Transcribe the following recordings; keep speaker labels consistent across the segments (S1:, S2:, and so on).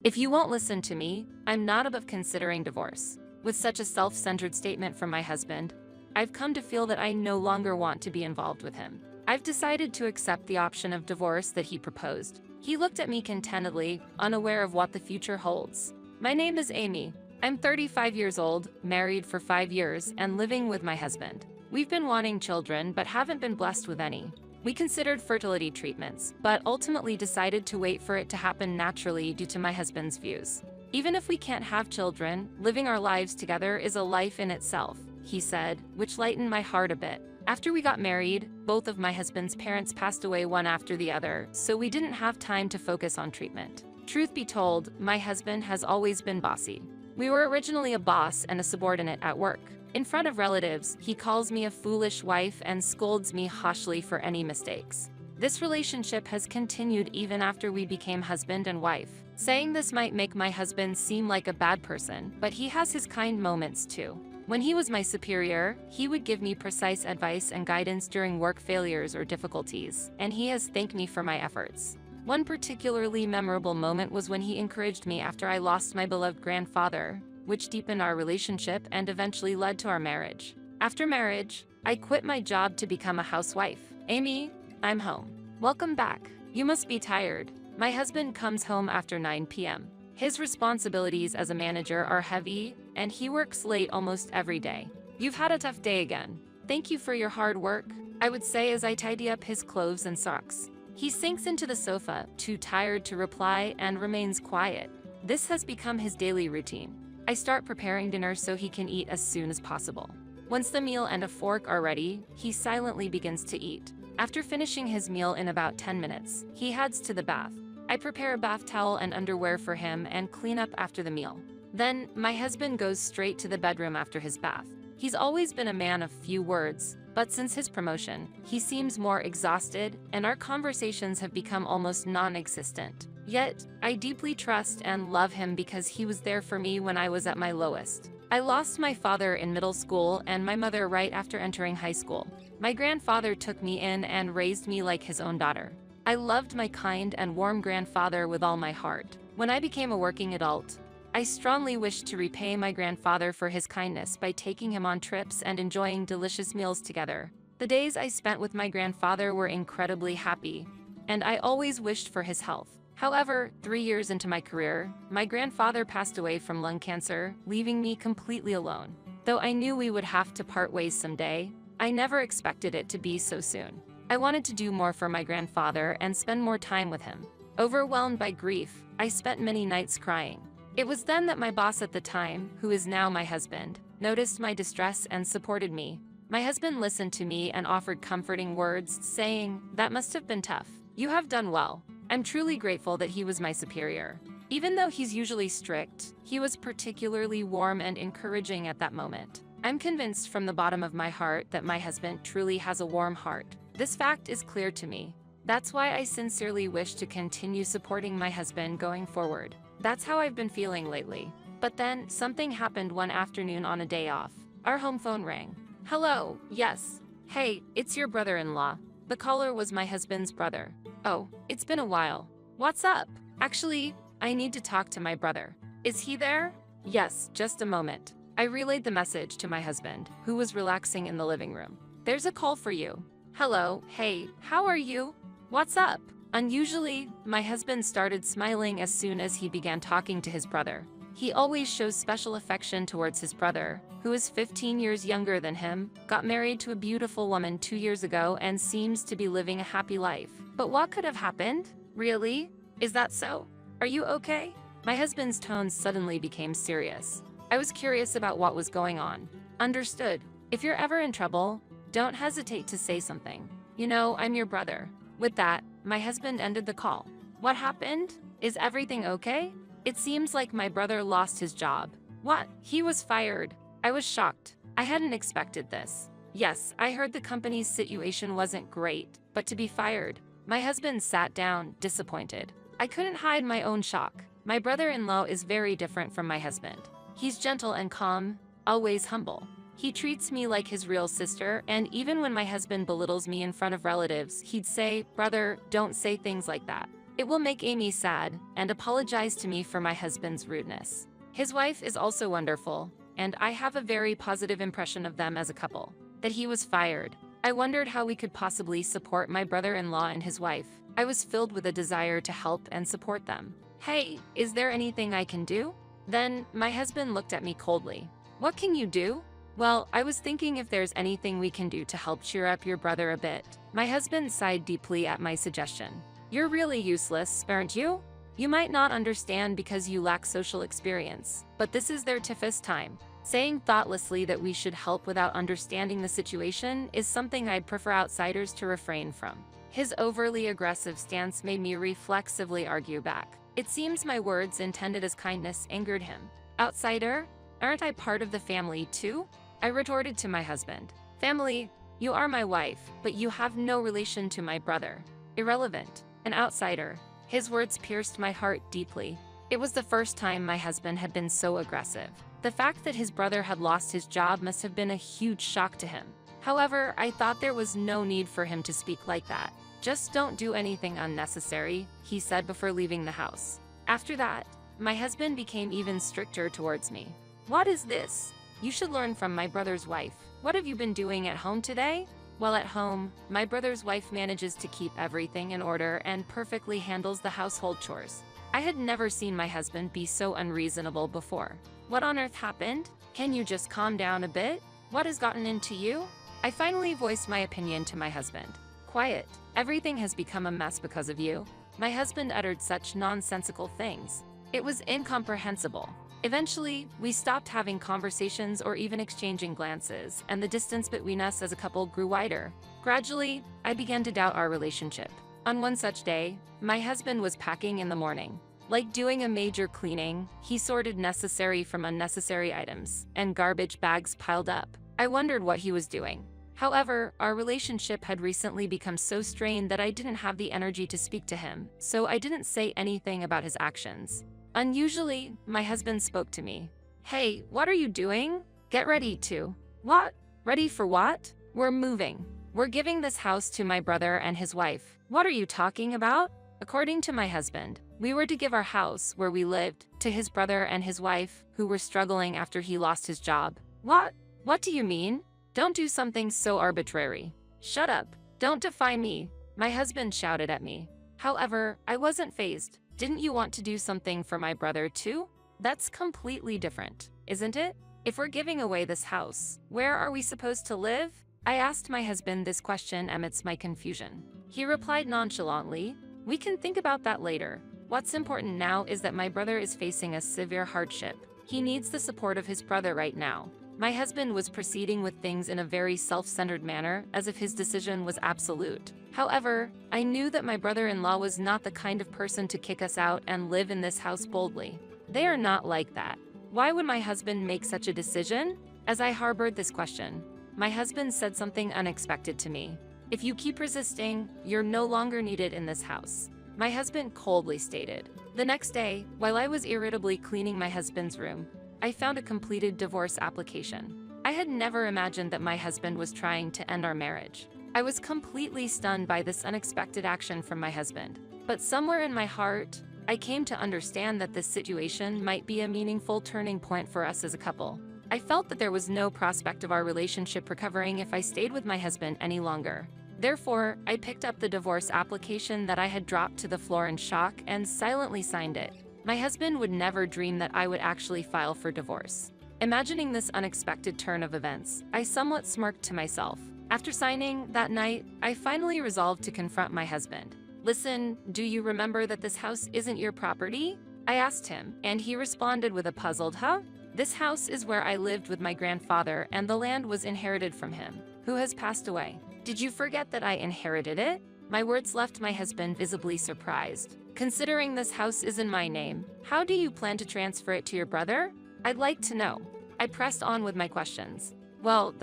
S1: If you won't listen to me, I'm not above considering divorce. With such a self-centered statement from my husband, I've come to feel that I no longer want to be involved with him. I've decided to accept the option of divorce that he proposed. He looked at me contentedly, unaware of what the future holds. My name is Amy. I'm 35 years old, married for 5 years, and living with my husband. We've been wanting children, but haven't been blessed with any. We considered fertility treatments, but ultimately decided to wait for it to happen naturally due to my husband's views. Even if we can't have children, living our lives together is a life in itself, he said, which lightened my heart a bit. After we got married, both of my husband's parents passed away one after the other, so we didn't have time to focus on treatment. Truth be told, my husband has always been bossy. We were originally a boss and a subordinate at work. In front of relatives, he calls me a foolish wife and scolds me harshly for any mistakes. This relationship has continued even after we became husband and wife. Saying this might make my husband seem like a bad person, but he has his kind moments too. When he was my superior, he would give me precise advice and guidance during work failures or difficulties, and he has thanked me for my efforts. One particularly memorable moment was when he encouraged me after I lost my beloved grandfather, which deepened our relationship and eventually led to our marriage. After marriage, I quit my job to become a housewife. Amy, I'm home. Welcome back. You must be tired. My husband comes home after 9 p.m. His responsibilities as a manager are heavy, and he works late almost every day. You've had a tough day again. Thank you for your hard work, I would say as I tidy up his clothes and socks. He sinks into the sofa, too tired to reply, and remains quiet. This has become his daily routine. I start preparing dinner so he can eat as soon as possible. Once the meal and a fork are ready, he silently begins to eat. After finishing his meal in about 10 minutes, he heads to the bath. I prepare a bath towel and underwear for him and clean up after the meal. Then, my husband goes straight to the bedroom after his bath. He's always been a man of few words, but since his promotion, he seems more exhausted, and our conversations have become almost non-existent. Yet, I deeply trust and love him because he was there for me when I was at my lowest. I lost my father in middle school and my mother right after entering high school. My grandfather took me in and raised me like his own daughter. I loved my kind and warm grandfather with all my heart. When I became a working adult, I strongly wished to repay my grandfather for his kindness by taking him on trips and enjoying delicious meals together. The days I spent with my grandfather were incredibly happy, and I always wished for his health. However, 3 years into my career, my grandfather passed away from lung cancer, leaving me completely alone. Though I knew we would have to part ways someday, I never expected it to be so soon. I wanted to do more for my grandfather and spend more time with him. Overwhelmed by grief, I spent many nights crying. It was then that my boss at the time, who is now my husband, noticed my distress and supported me. My husband listened to me and offered comforting words, saying, "That must have been tough. You have done well." I'm truly grateful that he was my superior. Even though he's usually strict, he was particularly warm and encouraging at that moment. I'm convinced from the bottom of my heart that my husband truly has a warm heart. This fact is clear to me. That's why I sincerely wish to continue supporting my husband going forward. That's how I've been feeling lately. But then, something happened one afternoon on a day off. Our home phone rang. "Hello, yes. Hey, it's your brother-in-law." The caller was my husband's brother. "Oh, it's been a while. What's up?" "Actually, I need to talk to my brother." "Is he there?" "Yes, just a moment." I relayed the message to my husband, who was relaxing in the living room. "There's a call for you." "Hello, hey, how are you? What's up?" Unusually, my husband started smiling as soon as he began talking to his brother. He always shows special affection towards his brother, who is 15 years younger than him, got married to a beautiful woman 2 years ago, and seems to be living a happy life. But what could have happened? Really? Is that so? Are you okay? My husband's tone suddenly became serious. I was curious about what was going on. "Understood. If you're ever in trouble, don't hesitate to say something. You know, I'm your brother." With that, my husband ended the call. "What happened? Is everything okay?" "It seems like my brother lost his job." "What? He was fired?" I was shocked. I hadn't expected this. "Yes, I heard the company's situation wasn't great, but to be fired." My husband sat down, disappointed. I couldn't hide my own shock. My brother-in-law is very different from my husband. He's gentle and calm, always humble. He treats me like his real sister, and even when my husband belittles me in front of relatives, he'd say, "Brother, don't say things like that." It will make Amy sad and apologize to me for my husband's rudeness. His wife is also wonderful, and I have a very positive impression of them as a couple. That he was fired. I wondered how we could possibly support my brother-in-law and his wife. I was filled with a desire to help and support them. Hey, is there anything I can do? Then, my husband looked at me coldly. What can you do? Well, I was thinking if there's anything we can do to help cheer up your brother a bit. My husband sighed deeply at my suggestion. You're really useless, aren't you? You might not understand because you lack social experience, but this is their toughest time. Saying thoughtlessly that we should help without understanding the situation is something I'd prefer outsiders to refrain from. His overly aggressive stance made me reflexively argue back. It seems my words intended as kindness angered him. Outsider? Aren't I part of the family too? I retorted to my husband. Family? You are my wife, but you have no relation to my brother. Irrelevant. An outsider. His words pierced my heart deeply. It was the first time my husband had been so aggressive. The fact that his brother had lost his job must have been a huge shock to him. However, I thought there was no need for him to speak like that. Just don't do anything unnecessary, he said before leaving the house. After that, my husband became even stricter towards me. What is this? You should learn from my brother's wife. What have you been doing at home today? While at home, my brother's wife manages to keep everything in order and perfectly handles the household chores. I had never seen my husband be so unreasonable before. What on earth happened? Can you just calm down a bit? What has gotten into you? I finally voiced my opinion to my husband. Quiet. Everything has become a mess because of you. My husband uttered such nonsensical things. It was incomprehensible. Eventually, we stopped having conversations or even exchanging glances, and the distance between us as a couple grew wider. Gradually, I began to doubt our relationship. On one such day, my husband was packing in the morning. Like doing a major cleaning, he sorted necessary from unnecessary items, and garbage bags piled up. I wondered what he was doing. However, our relationship had recently become so strained that I didn't have the energy to speak to him, so I didn't say anything about his actions. Unusually, my husband spoke to me. Hey, what are you doing? Get ready to. What? Ready for what? We're moving. We're giving this house to my brother and his wife. What are you talking about? According to my husband, we were to give our house, where we lived, to his brother and his wife, who were struggling after he lost his job. What? What do you mean? Don't do something so arbitrary. Shut up. Don't defy me. My husband shouted at me. However, I wasn't fazed. Didn't you want to do something for my brother too? That's completely different, isn't it? If we're giving away this house, where are we supposed to live? I asked my husband this question amidst my confusion. He replied nonchalantly, we can think about that later. What's important now is that my brother is facing a severe hardship. He needs the support of his brother right now. My husband was proceeding with things in a very self-centered manner, as if his decision was absolute. However, I knew that my brother-in-law was not the kind of person to kick us out and live in this house boldly. They are not like that. Why would my husband make such a decision? As I harbored this question, my husband said something unexpected to me. If you keep resisting, you're no longer needed in this house. My husband coldly stated. The next day, while I was irritably cleaning my husband's room, I found a completed divorce application. I had never imagined that my husband was trying to end our marriage. I was completely stunned by this unexpected action from my husband. But somewhere in my heart, I came to understand that this situation might be a meaningful turning point for us as a couple. I felt that there was no prospect of our relationship recovering if I stayed with my husband any longer. Therefore, I picked up the divorce application that I had dropped to the floor in shock and silently signed it. My husband would never dream that I would actually file for divorce. Imagining this unexpected turn of events, I somewhat smirked to myself. After signing that night, I finally resolved to confront my husband. Listen, do you remember that this house isn't your property? I asked him, and he responded with a puzzled, huh? This house is where I lived with my grandfather, and the land was inherited from him, who has passed away. Did you forget that I inherited it? My words left my husband visibly surprised. Considering this house is in my name, how do you plan to transfer it to your brother? I'd like to know. I pressed on with my questions. Well,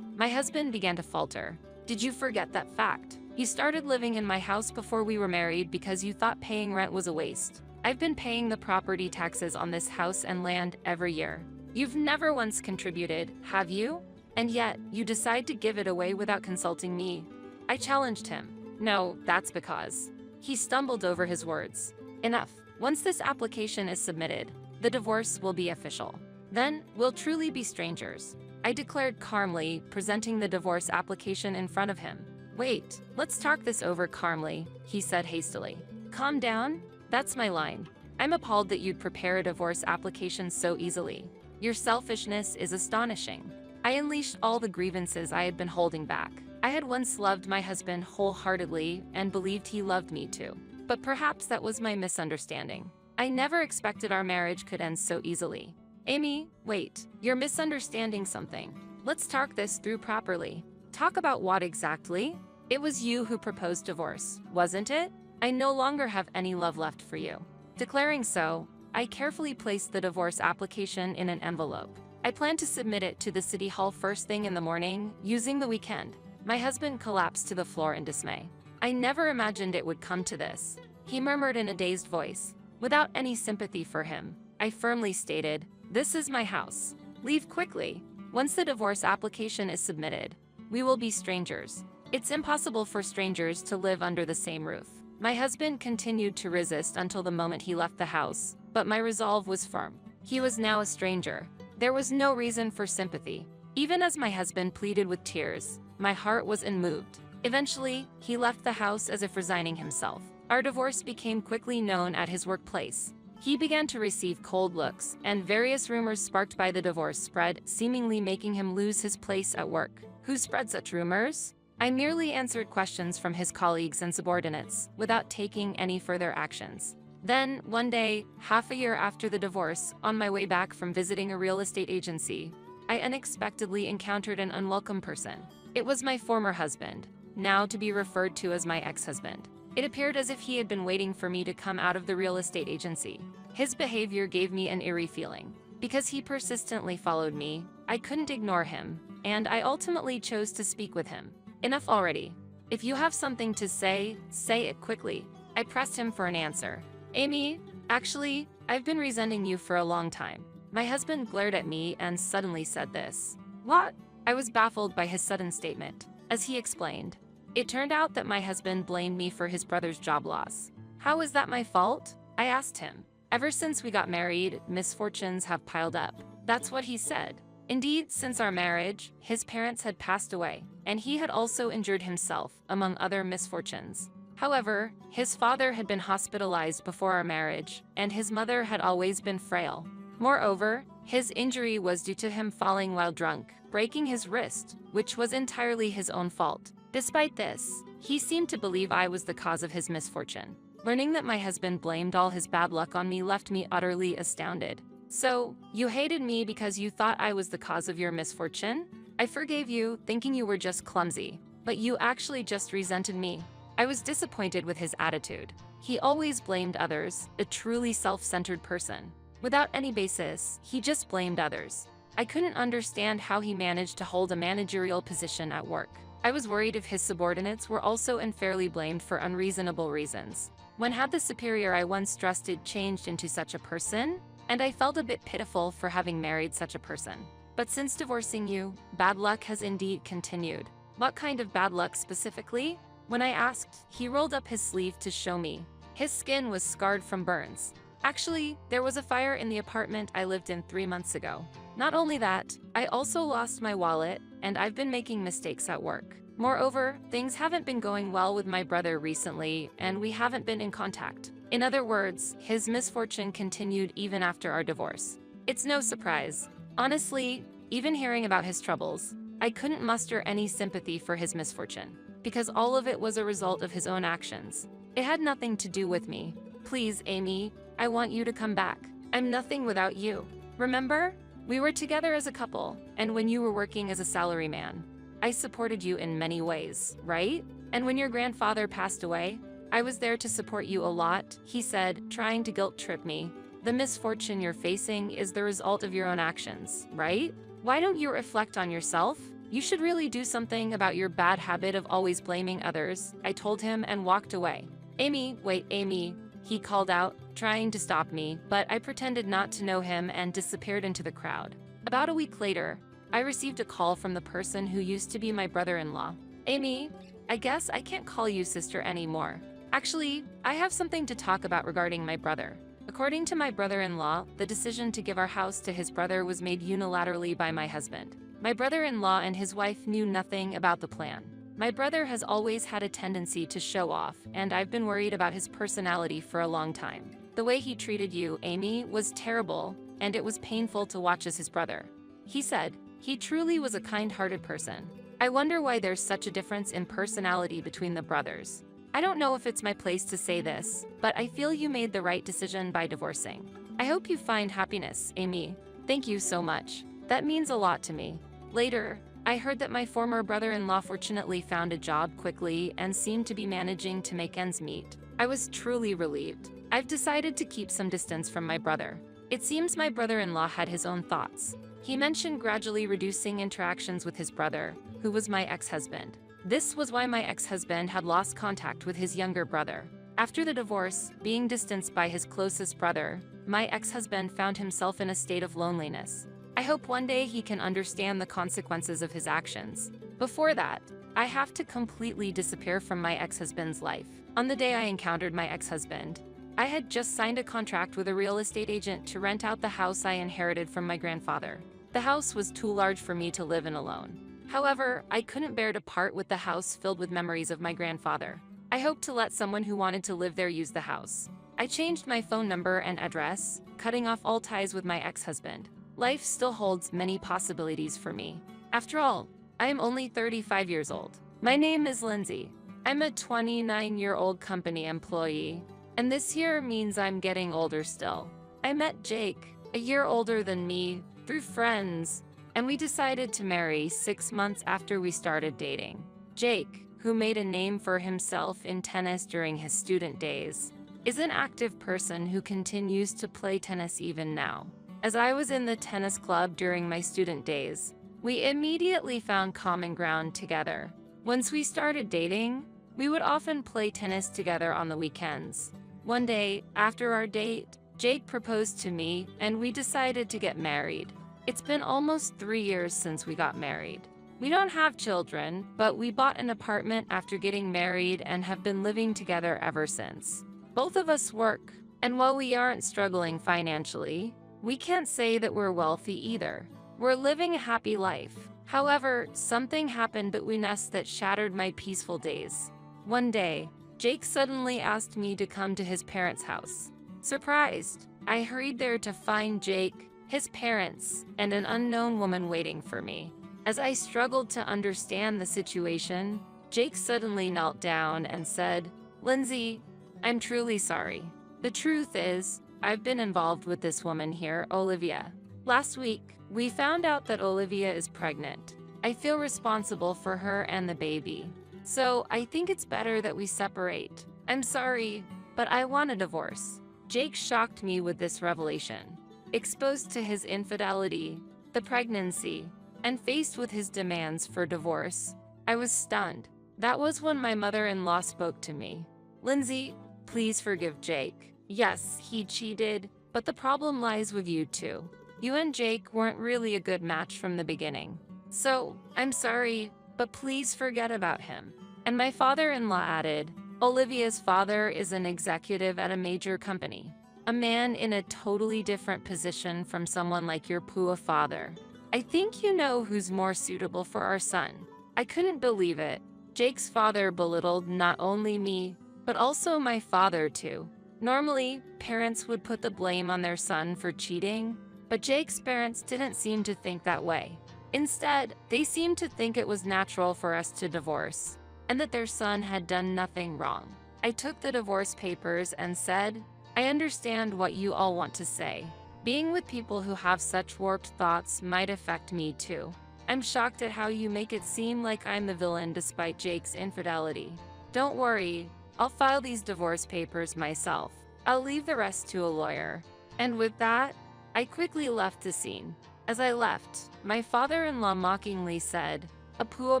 S1: my husband began to falter. Did you forget that fact? You started living in my house before we were married because you thought paying rent was a waste. I've been paying the property taxes on this house and land every year. You've never once contributed, have you? And yet, you decide to give it away without consulting me. I challenged him. No, that's because. He stumbled over his words. Enough. Once this application is submitted, the divorce will be official. Then, we'll truly be strangers, I declared calmly, presenting the divorce application in front of him. Wait, let's talk this over calmly, he said hastily. Calm down? That's my line. I'm appalled that you'd prepare a divorce application so easily. Your selfishness is astonishing. I unleashed all the grievances I had been holding back. I had once loved my husband wholeheartedly and believed he loved me too. But perhaps that was my misunderstanding. I never expected our marriage could end so easily. Amy, wait, you're misunderstanding something. Let's talk this through properly. Talk about what exactly? It was you who proposed divorce, wasn't it? I no longer have any love left for you. Declaring so, I carefully placed the divorce application in an envelope. I planned to submit it to the city hall first thing in the morning, using the weekend. My husband collapsed to the floor in dismay. I never imagined it would come to this, he murmured in a dazed voice. Without any sympathy for him, I firmly stated, this is my house. Leave quickly. Once the divorce application is submitted, we will be strangers. It's impossible for strangers to live under the same roof. My husband continued to resist until the moment he left the house, but my resolve was firm. He was now a stranger. There was no reason for sympathy. Even as my husband pleaded with tears, my heart was unmoved. Eventually, he left the house as if resigning himself. Our divorce became quickly known at his workplace. He began to receive cold looks, and various rumors sparked by the divorce spread, seemingly making him lose his place at work. Who spread such rumors? I merely answered questions from his colleagues and subordinates, without taking any further actions. Then, one day, half a year after the divorce, on my way back from visiting a real estate agency, I unexpectedly encountered an unwelcome person. It was my former husband, now to be referred to as my ex-husband. It appeared as if he had been waiting for me to come out of the real estate agency. His behavior gave me an eerie feeling. Because he persistently followed me, I couldn't ignore him, and I ultimately chose to speak with him. Enough already. If you have something to say it quickly. I pressed him for an answer. Amy, actually, I've been resenting you for a long time. My husband glared at me and suddenly said this. What? I was baffled by his sudden statement. As he explained, it turned out that my husband blamed me for his brother's job loss. How is that my fault? I asked him. Ever since we got married, misfortunes have piled up. That's what he said. Indeed, since our marriage, his parents had passed away, and he had also injured himself, among other misfortunes. However, his father had been hospitalized before our marriage, and his mother had always been frail. Moreover, his injury was due to him falling while drunk, breaking his wrist, which was entirely his own fault. Despite this, he seemed to believe I was the cause of his misfortune. Learning that my husband blamed all his bad luck on me left me utterly astounded. So, you hated me because you thought I was the cause of your misfortune? I forgave you, thinking you were just clumsy, but you actually just resented me. I was disappointed with his attitude. He always blamed others, a truly self-centered person. Without any basis, he just blamed others. I couldn't understand how he managed to hold a managerial position at work. I was worried if his subordinates were also unfairly blamed for unreasonable reasons. When had the superior I once trusted changed into such a person? And I felt a bit pitiful for having married such a person. But since divorcing you, bad luck has indeed continued. What kind of bad luck specifically? When I asked, he rolled up his sleeve to show me. His skin was scarred from burns. Actually, there was a fire in the apartment I lived in 3 months ago. Not only that, I also lost my wallet, and I've been making mistakes at work. Moreover, things haven't been going well with my brother recently, and we haven't been in contact. In other words, his misfortune continued even after our divorce. It's no surprise. Honestly, even hearing about his troubles, I couldn't muster any sympathy for his misfortune, because all of it was a result of his own actions. It had nothing to do with me. Please, Amy, I want you to come back. I'm nothing without you. Remember? We were together as a couple, and when you were working as a salaryman, I supported you in many ways, right? And when your grandfather passed away, I was there to support you a lot, he said, trying to guilt-trip me. The misfortune you're facing is the result of your own actions, right? Why don't you reflect on yourself? You should really do something about your bad habit of always blaming others, I told him and walked away. Amy, wait, Amy, he called out, trying to stop me, but I pretended not to know him and disappeared into the crowd. About a week later, I received a call from the person who used to be my brother-in-law. Amy, I guess I can't call you sister anymore. Actually, I have something to talk about regarding my brother. According to my brother-in-law, the decision to give our house to his brother was made unilaterally by my husband. My brother-in-law and his wife knew nothing about the plan. My brother has always had a tendency to show off, and I've been worried about his personality for a long time. The way he treated you, Amy, was terrible, and it was painful to watch as his brother. He said, he truly was a kind-hearted person. I wonder why there's such a difference in personality between the brothers. I don't know if it's my place to say this, but I feel you made the right decision by divorcing. I hope you find happiness, Amy. Thank you so much. That means a lot to me. Later, I heard that my former brother-in-law fortunately found a job quickly and seemed to be managing to make ends meet. I was truly relieved. I've decided to keep some distance from my brother. It seems my brother-in-law had his own thoughts. He mentioned gradually reducing interactions with his brother, who was my ex-husband. This was why my ex-husband had lost contact with his younger brother. After the divorce, being distanced by his closest brother, my ex-husband found himself in a state of loneliness. I hope one day he can understand the consequences of his actions. Before that, I have to completely disappear from my ex-husband's life. On the day I encountered my ex-husband, I had just signed a contract with a real estate agent to rent out the house I inherited from my grandfather. The house was too large for me to live in alone. However, I couldn't bear to part with the house filled with memories of my grandfather. I hoped to let someone who wanted to live there use the house. I changed my phone number and address, cutting off all ties with my ex-husband. Life still holds many possibilities for me. After all, I am only 35 years old. My name is Lindsay. I'm a 29-year-old company employee, and this year means I'm getting older still. I met Jake, a year older than me, through friends, and we decided to marry 6 months after we started dating. Jake, who made a name for himself in tennis during his student days, is an active person who continues to play tennis even now. As I was in the tennis club during my student days, we immediately found common ground together. Once we started dating, we would often play tennis together on the weekends. One day, after our date, Jake proposed to me and we decided to get married. It's been almost 3 years since we got married. We don't have children, but we bought an apartment after getting married and have been living together ever since. Both of us work, and while we aren't struggling financially, we can't say that we're wealthy either. We're living a happy life. However, something happened between us that shattered my peaceful days. One day, Jake suddenly asked me to come to his parents' house. Surprised, I hurried there to find Jake, his parents, and an unknown woman waiting for me. As I struggled to understand the situation, Jake suddenly knelt down and said, "Lindsay, I'm truly sorry. The truth is, I've been involved with this woman here, Olivia. Last week, we found out that Olivia is pregnant. I feel responsible for her and the baby. So I think it's better that we separate. I'm sorry, but I want a divorce." Jake shocked me with this revelation. Exposed to his infidelity, the pregnancy, and faced with his demands for divorce, I was stunned. That was when my mother-in-law spoke to me. "Lindsay, please forgive Jake. Yes, he cheated, but the problem lies with you too. You and Jake weren't really a good match from the beginning. So, I'm sorry, but please forget about him." And my father-in-law added, "Olivia's father is an executive at a major company. A man in a totally different position from someone like your poor father. I think you know who's more suitable for our son." I couldn't believe it. Jake's father belittled not only me, but also my father too. Normally, parents would put the blame on their son for cheating, but Jake's parents didn't seem to think that way. Instead, they seemed to think it was natural for us to divorce, and that their son had done nothing wrong. I took the divorce papers and said, "I understand what you all want to say. Being with people who have such warped thoughts might affect me too. I'm shocked at how you make it seem like I'm the villain despite Jake's infidelity. Don't worry, I'll file these divorce papers myself. I'll leave the rest to a lawyer." And with that, I quickly left the scene. As I left, my father-in-law mockingly said, "A poor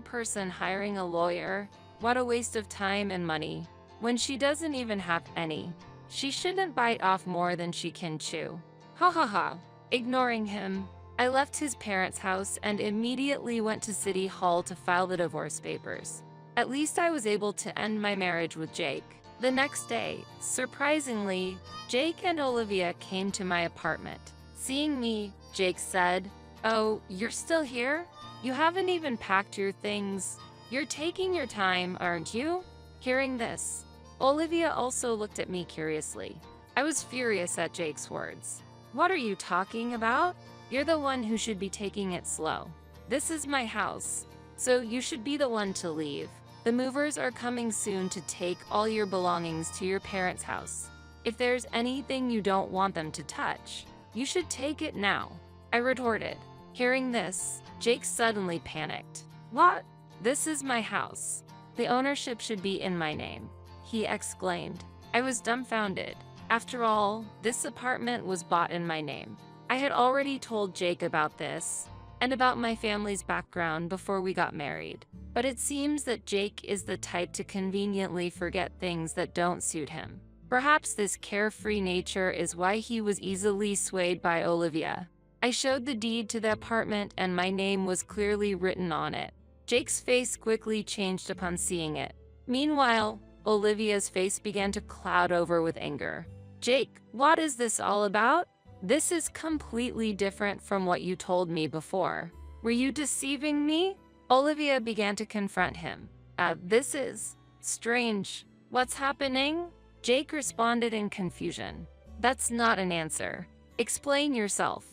S1: person hiring a lawyer? What a waste of time and money, when she doesn't even have any. She shouldn't bite off more than she can chew." Ha ha ha. Ignoring him, I left his parents' house and immediately went to City Hall to file the divorce papers. At least I was able to end my marriage with Jake. The next day, surprisingly, Jake and Olivia came to my apartment. Seeing me, Jake said, "Oh, you're still here? You haven't even packed your things. You're taking your time, aren't you?" Hearing this, Olivia also looked at me curiously. I was furious at Jake's words. "What are you talking about? You're the one who should be taking it slow. This is my house, so you should be the one to leave. The movers are coming soon to take all your belongings to your parents' house. If there's anything you don't want them to touch, you should take it now," I retorted. Hearing this, Jake suddenly panicked. "What? This is my house. The ownership should be in my name," he exclaimed. I was dumbfounded. After all, this apartment was bought in my name. I had already told Jake about this and about my family's background before we got married. But it seems that Jake is the type to conveniently forget things that don't suit him. Perhaps this carefree nature is why he was easily swayed by Olivia. I showed the deed to the apartment and my name was clearly written on it. Jake's face quickly changed upon seeing it. Meanwhile, Olivia's face began to cloud over with anger. "Jake, what is this all about? This is completely different from what you told me before. Were you deceiving me?" Olivia began to confront him. This is strange. What's happening?" Jake responded in confusion. "That's not an answer. Explain yourself."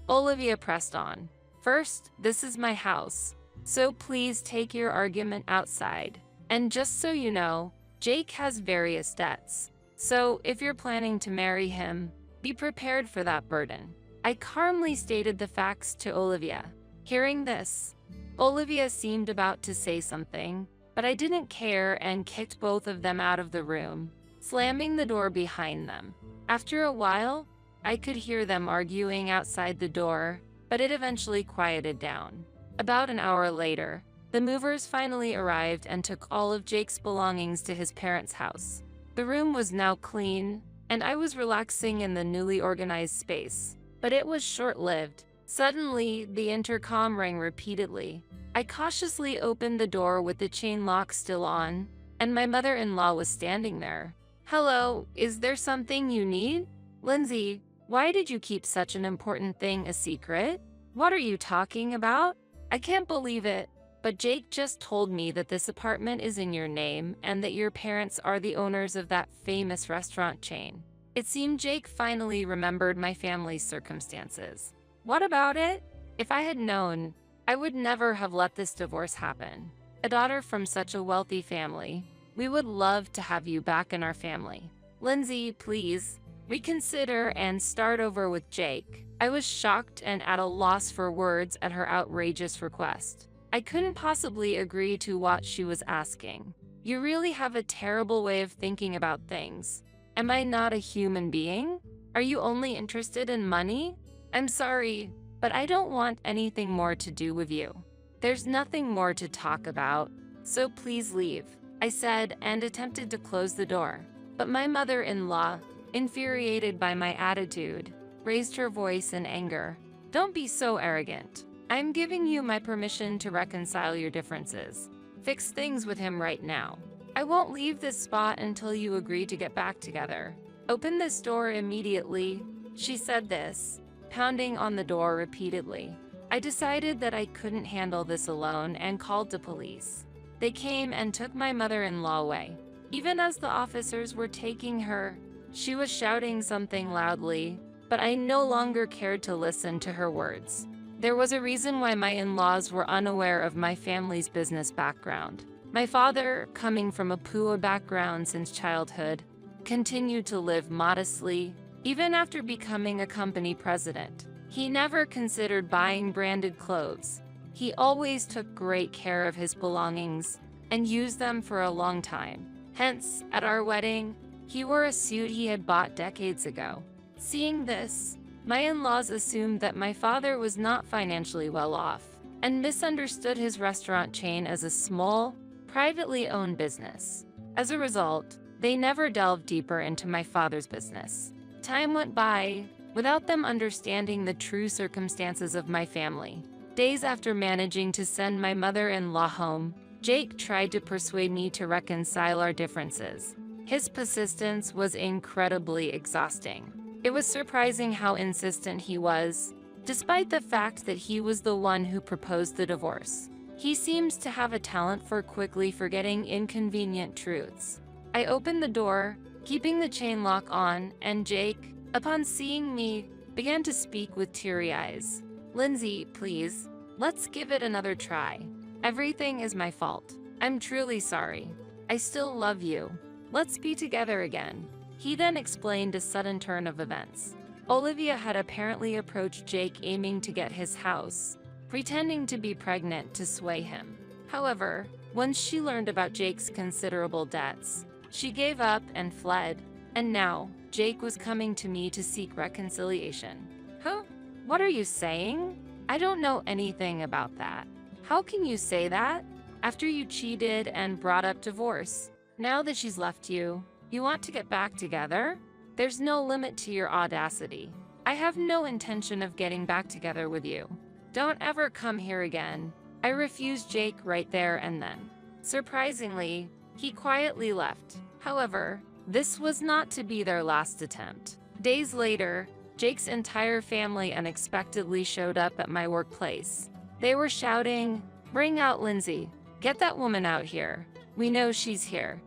S1: Olivia pressed on. "First, this is my house, so please take your argument outside. And just so you know, Jake has various debts. So if you're planning to marry him, be prepared for that burden." I calmly stated the facts to Olivia. Hearing this, Olivia seemed about to say something, but I didn't care and kicked both of them out of the room, slamming the door behind them. After a while, I could hear them arguing outside the door, but it eventually quieted down. About an hour later, the movers finally arrived and took all of Jake's belongings to his parents' house. The room was now clean, and I was relaxing in the newly organized space. But it was short-lived. Suddenly, the intercom rang repeatedly. I cautiously opened the door with the chain lock still on, and my mother-in-law was standing there. "Hello, is there something you need?" "Lindsay, why did you keep such an important thing a secret? What are you talking about? I can't believe it, but Jake just told me that this apartment is in your name and that your parents are the owners of that famous restaurant chain." It seemed Jake finally remembered my family's circumstances. "What about it? If I had known, I would never have let this divorce happen. A daughter from such a wealthy family. We would love to have you back in our family. Lindsay, please, reconsider and start over with Jake." I was shocked and at a loss for words at her outrageous request. I couldn't possibly agree to what she was asking. "You really have a terrible way of thinking about things. Am I not a human being? Are you only interested in money? I'm sorry, but I don't want anything more to do with you. There's nothing more to talk about, so please leave," I said and attempted to close the door. But my mother-in-law, infuriated by my attitude, raised her voice in anger. "Don't be so arrogant. I'm giving you my permission to reconcile your differences. Fix things with him right now. I won't leave this spot until you agree to get back together. Open this door immediately." She said this, pounding on the door repeatedly. I decided that I couldn't handle this alone and called the police. They came and took my mother-in-law away. Even as the officers were taking her, she was shouting something loudly, but I no longer cared to listen to her words. There was a reason why my in-laws were unaware of my family's business background. My father, coming from a poor background since childhood, continued to live modestly, even after becoming a company president. He never considered buying branded clothes. He always took great care of his belongings and used them for a long time. Hence, at our wedding, he wore a suit he had bought decades ago. Seeing this, my in-laws assumed that my father was not financially well off and misunderstood his restaurant chain as a small, privately owned business. As a result, they never delved deeper into my father's business. Time went by without them understanding the true circumstances of my family. Days after managing to send my mother-in-law home, Jake tried to persuade me to reconcile our differences. His persistence was incredibly exhausting. It was surprising how insistent he was, despite the fact that he was the one who proposed the divorce. He seems to have a talent for quickly forgetting inconvenient truths. I opened the door, keeping the chain lock on, and Jake, upon seeing me, began to speak with teary eyes. "Lindsay, please, let's give it another try. Everything is my fault. I'm truly sorry. I still love you. Let's be together again." He then explained a sudden turn of events. Olivia had apparently approached Jake aiming to get his house, pretending to be pregnant to sway him. However, once she learned about Jake's considerable debts, she gave up and fled, and now Jake was coming to me to seek reconciliation. Huh? What are you saying? I don't know anything about that. How can you say that? After you cheated and brought up divorce, now that she's left you, you want to get back together? There's no limit to your audacity. I have no intention of getting back together with you. Don't ever come here again. I refused Jake right there and then. Surprisingly, he quietly left. However, this was not to be their last attempt. Days later, Jake's entire family unexpectedly showed up at my workplace. They were shouting, "Bring out Lindsay. Get that woman out here. We know she's here,"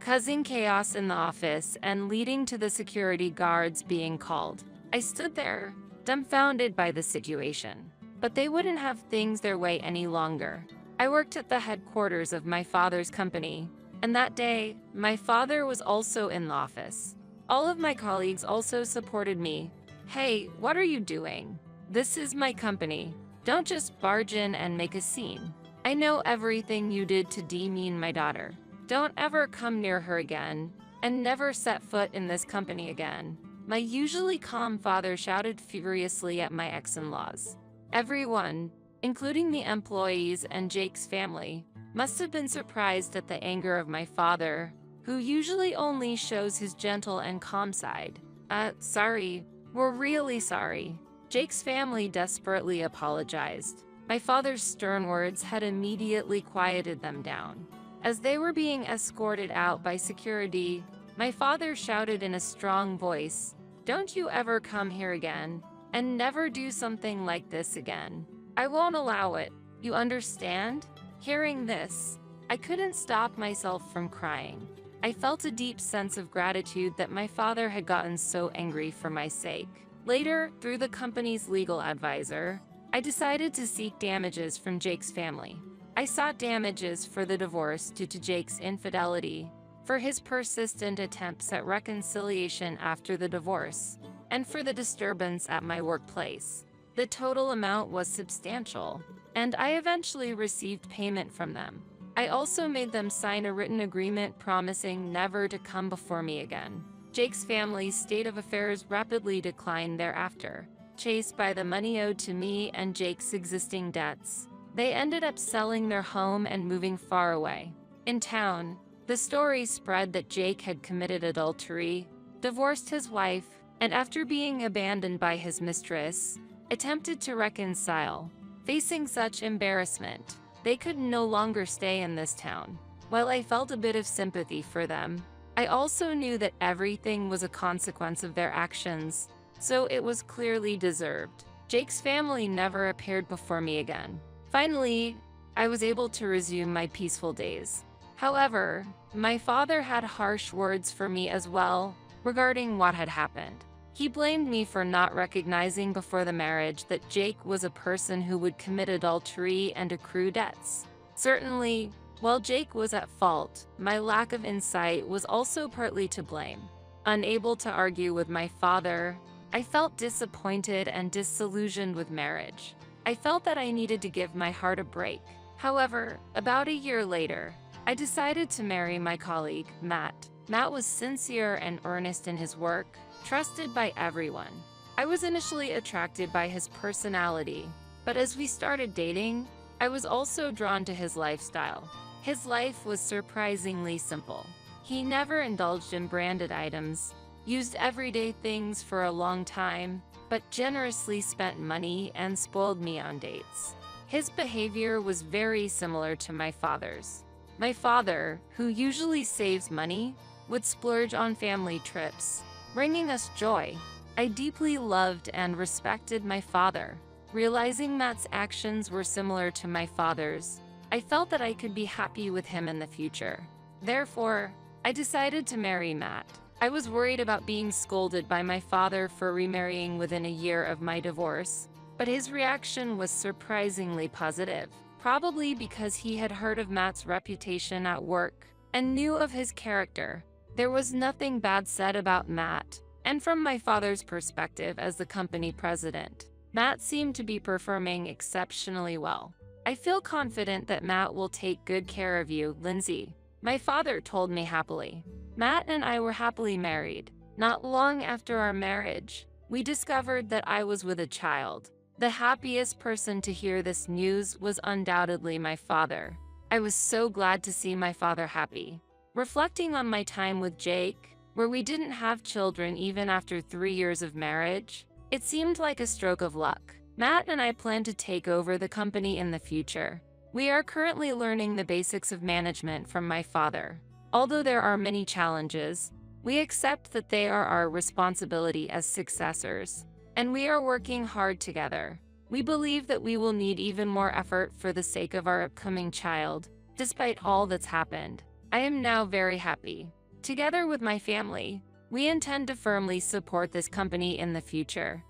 S1: causing chaos in the office and leading to the security guards being called. I stood there, dumbfounded by the situation. But they wouldn't have things their way any longer. I worked at the headquarters of my father's company, and that day, my father was also in the office. All of my colleagues also supported me. "Hey, what are you doing? This is my company. Don't just barge in and make a scene. I know everything you did to demean my daughter. Don't ever come near her again, and never set foot in this company again." My usually calm father shouted furiously at my ex-in-laws. Everyone, including the employees and Jake's family, must have been surprised at the anger of my father, who usually only shows his gentle and calm side. Sorry. We're really sorry." Jake's family desperately apologized. My father's stern words had immediately quieted them down. As they were being escorted out by security, my father shouted in a strong voice, "Don't you ever come here again, and never do something like this again. I won't allow it. You understand?" Hearing this, I couldn't stop myself from crying. I felt a deep sense of gratitude that my father had gotten so angry for my sake. Later, through the company's legal advisor, I decided to seek damages from Jake's family. I sought damages for the divorce due to Jake's infidelity, for his persistent attempts at reconciliation after the divorce, and for the disturbance at my workplace. The total amount was substantial, and I eventually received payment from them. I also made them sign a written agreement promising never to come before me again. Jake's family's state of affairs rapidly declined thereafter. Chased by the money owed to me and Jake's existing debts, they ended up selling their home and moving far away. In town, the story spread that Jake had committed adultery, divorced his wife, and after being abandoned by his mistress, attempted to reconcile. Facing such embarrassment, they could no longer stay in this town. While I felt a bit of sympathy for them, I also knew that everything was a consequence of their actions, so it was clearly deserved. Jake's family never appeared before me again. Finally, I was able to resume my peaceful days. However, my father had harsh words for me as well regarding what had happened. He blamed me for not recognizing before the marriage that Jake was a person who would commit adultery and accrue debts. Certainly, while Jake was at fault, my lack of insight was also partly to blame. Unable to argue with my father, I felt disappointed and disillusioned with marriage. I felt that I needed to give my heart a break. However, about a year later, I decided to marry my colleague, Matt. Matt was sincere and earnest in his work, trusted by everyone. I was initially attracted by his personality, but as we started dating, I was also drawn to his lifestyle. His life was surprisingly simple. He never indulged in branded items, used everyday things for a long time, but generously spent money and spoiled me on dates. His behavior was very similar to my father's. My father, who usually saves money, would splurge on family trips, bringing us joy. I deeply loved and respected my father. Realizing Matt's actions were similar to my father's, I felt that I could be happy with him in the future. Therefore, I decided to marry Matt. I was worried about being scolded by my father for remarrying within a year of my divorce, but his reaction was surprisingly positive, probably because he had heard of Matt's reputation at work and knew of his character. There was nothing bad said about Matt, and from my father's perspective as the company president, Matt seemed to be performing exceptionally well. I feel confident that Matt will take good care of you, Lindsay, my father told me happily. Matt and I were happily married. Not long after our marriage, we discovered that I was with a child. The happiest person to hear this news was undoubtedly my father. I was so glad to see my father happy. Reflecting on my time with Jake, where we didn't have children even after 3 years of marriage, it seemed like a stroke of luck. Matt and I plan to take over the company in the future. We are currently learning the basics of management from my father. Although there are many challenges, we accept that they are our responsibility as successors, and we are working hard together. We believe that we will need even more effort for the sake of our upcoming child, despite all that's happened. I am now very happy. Together with my family, we intend to firmly support this company in the future.